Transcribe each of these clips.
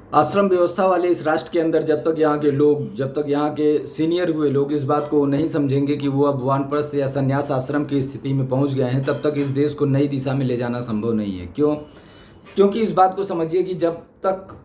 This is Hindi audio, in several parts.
आश्रम व्यवस्था वाले इस राष्ट्र के अंदर जब तक यहाँ के सीनियर हुए लोग इस बात को नहीं समझेंगे कि वो अब वानप्रस्थ या संन्यास आश्रम की स्थिति में पहुँच गए हैं, तब तक इस देश को नई दिशा में ले जाना संभव नहीं है। क्यों? क्योंकि इस बात को समझिए कि जब तक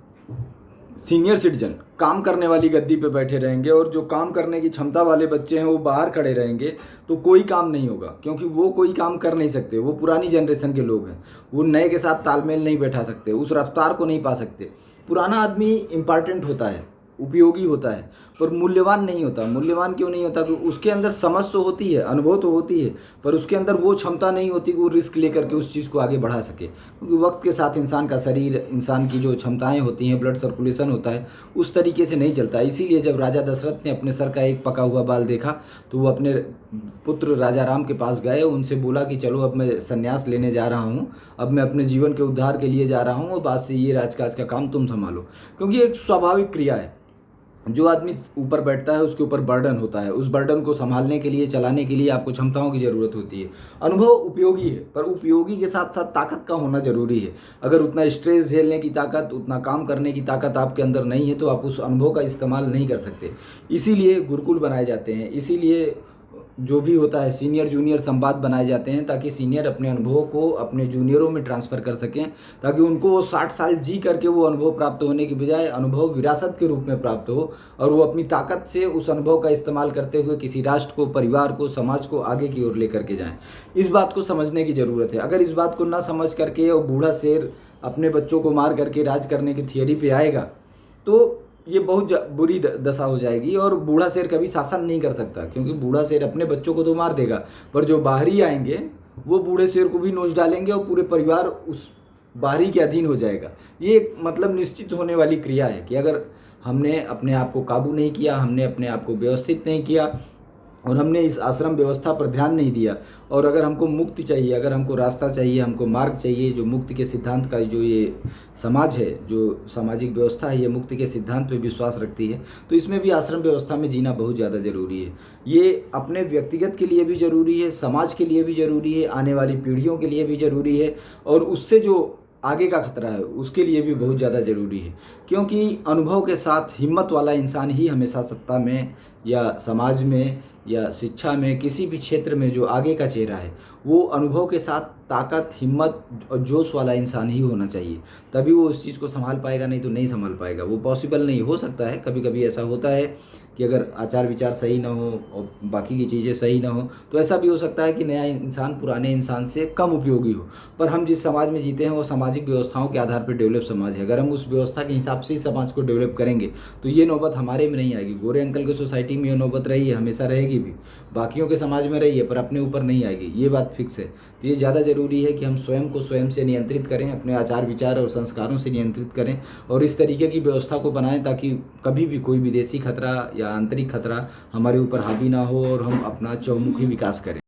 सीनियर सिटीजन काम करने वाली गद्दी पे बैठे रहेंगे और जो काम करने की क्षमता वाले बच्चे हैं वो बाहर खड़े रहेंगे, तो कोई काम नहीं होगा। क्योंकि वो कोई काम कर नहीं सकते, वो पुरानी जनरेशन के लोग हैं, वो नए के साथ तालमेल नहीं बैठा सकते, उस रफ्तार को नहीं पा सकते। पुराना आदमी इम्पॉर्टेंट होता है, उपयोगी होता है, पर मूल्यवान नहीं होता। मूल्यवान क्यों नहीं होता? क्योंकि उसके अंदर समझ तो होती है, अनुभव तो होती है, पर उसके अंदर वो क्षमता नहीं होती कि वो रिस्क लेकर के उस चीज़ को आगे बढ़ा सके। क्योंकि वक्त के साथ इंसान का शरीर, इंसान की जो क्षमताएं होती हैं, ब्लड सर्कुलेशन होता है, उस तरीके से नहीं चलता। इसीलिए जब राजा दशरथ ने अपने सर का एक पका हुआ बाल देखा तो वो अपने पुत्र राजा राम के पास गए, उनसे बोला कि चलो अब मैं संन्यास लेने जा रहा हूँ, अब मैं अपने जीवन के उद्धार के लिए जा रहा हूँ, और बाद से ये राजकाज का काम तुम संभालो। क्योंकि एक स्वाभाविक क्रिया है, जो आदमी ऊपर बैठता है उसके ऊपर बर्डन होता है, उस बर्डन को संभालने के लिए, चलाने के लिए आपको क्षमताओं की ज़रूरत होती है। अनुभव उपयोगी है, पर उपयोगी के साथ साथ ताकत का होना जरूरी है। अगर उतना स्ट्रेस झेलने की ताकत, उतना काम करने की ताकत आपके अंदर नहीं है, तो आप उस अनुभव का इस्तेमाल नहीं कर सकते। इसीलिए गुरुकुल बनाए जाते हैं, इसीलिए जो भी होता है सीनियर जूनियर संवाद बनाए जाते हैं, ताकि सीनियर अपने अनुभव को अपने जूनियरों में ट्रांसफ़र कर सकें, ताकि उनको वो 60 साल जी करके वो अनुभव प्राप्त होने की बजाय अनुभव विरासत के रूप में प्राप्त हो, और वो अपनी ताकत से उस अनुभव का इस्तेमाल करते हुए किसी राष्ट्र को, परिवार को, समाज को आगे की ओर लेकर के जाएं। इस बात को समझने की ज़रूरत है। अगर इस बात को ना समझ करके वो बूढ़ा शेर अपने बच्चों को मार करके राज करने की थियरी पे आएगा, तो ये बहुत बुरी दशा हो जाएगी। और बूढ़ा शेर कभी शासन नहीं कर सकता, क्योंकि बूढ़ा शेर अपने बच्चों को तो मार देगा, पर जो बाहरी आएंगे वो बूढ़े शेर को भी नोच डालेंगे और पूरे परिवार उस बाहरी के अधीन हो जाएगा। ये एक मतलब निश्चित होने वाली क्रिया है कि अगर हमने अपने आप को काबू नहीं किया, हमने अपने आप को व्यवस्थित नहीं किया, और हमने इस आश्रम व्यवस्था पर ध्यान नहीं दिया, और अगर हमको मुक्ति चाहिए, अगर हमको रास्ता चाहिए, हमको मार्ग चाहिए, जो मुक्ति के सिद्धांत का जो ये समाज है, जो सामाजिक व्यवस्था है, ये मुक्ति के सिद्धांत पे विश्वास रखती है, तो इसमें भी आश्रम व्यवस्था में जीना बहुत ज़्यादा ज़रूरी है। ये अपने व्यक्तिगत के लिए भी ज़रूरी है, समाज के लिए भी ज़रूरी है, आने वाली पीढ़ियों के लिए भी ज़रूरी है, और उससे जो आगे का खतरा है उसके लिए भी बहुत ज़्यादा ज़रूरी है। क्योंकि अनुभव के साथ हिम्मत वाला इंसान ही हमेशा सत्ता में या समाज में या शिक्षा में, किसी भी क्षेत्र में जो आगे का चेहरा है, वो अनुभव के साथ ताकत, हिम्मत और जोश वाला इंसान ही होना चाहिए। तभी वो उस चीज़ को संभाल पाएगा, नहीं तो नहीं संभाल पाएगा। वो पॉसिबल नहीं हो सकता है। कभी कभी ऐसा होता है कि अगर आचार विचार सही ना हो और बाकी की चीज़ें सही ना हो, तो ऐसा भी हो सकता है कि नया इंसान पुराने इंसान से कम उपयोगी हो। पर हम जिस समाज में जीते हैं वो सामाजिक व्यवस्थाओं के आधार पर डेवलप समाज है। अगर हम उस व्यवस्था के हिसाब से ही समाज को डेवलप करेंगे तो ये नौबत हमारे में नहीं आएगी। गोरे अंकल की सोसाइटी में ये नौबत रही है, हमेशा रहेगी भी, बाकियों के समाज में रही है, पर अपने ऊपर नहीं आएगी, ये बात फिक्स है। तो ये ज़्यादा ज़रूरी है कि हम स्वयं को स्वयं से नियंत्रित करें, अपने आचार विचार और संस्कारों से नियंत्रित करें, और इस तरीके की व्यवस्था को बनाएं ताकि कभी भी कोई विदेशी खतरा या आंतरिक खतरा हमारे ऊपर हावी ना हो और हम अपना चहुमुखी विकास करें।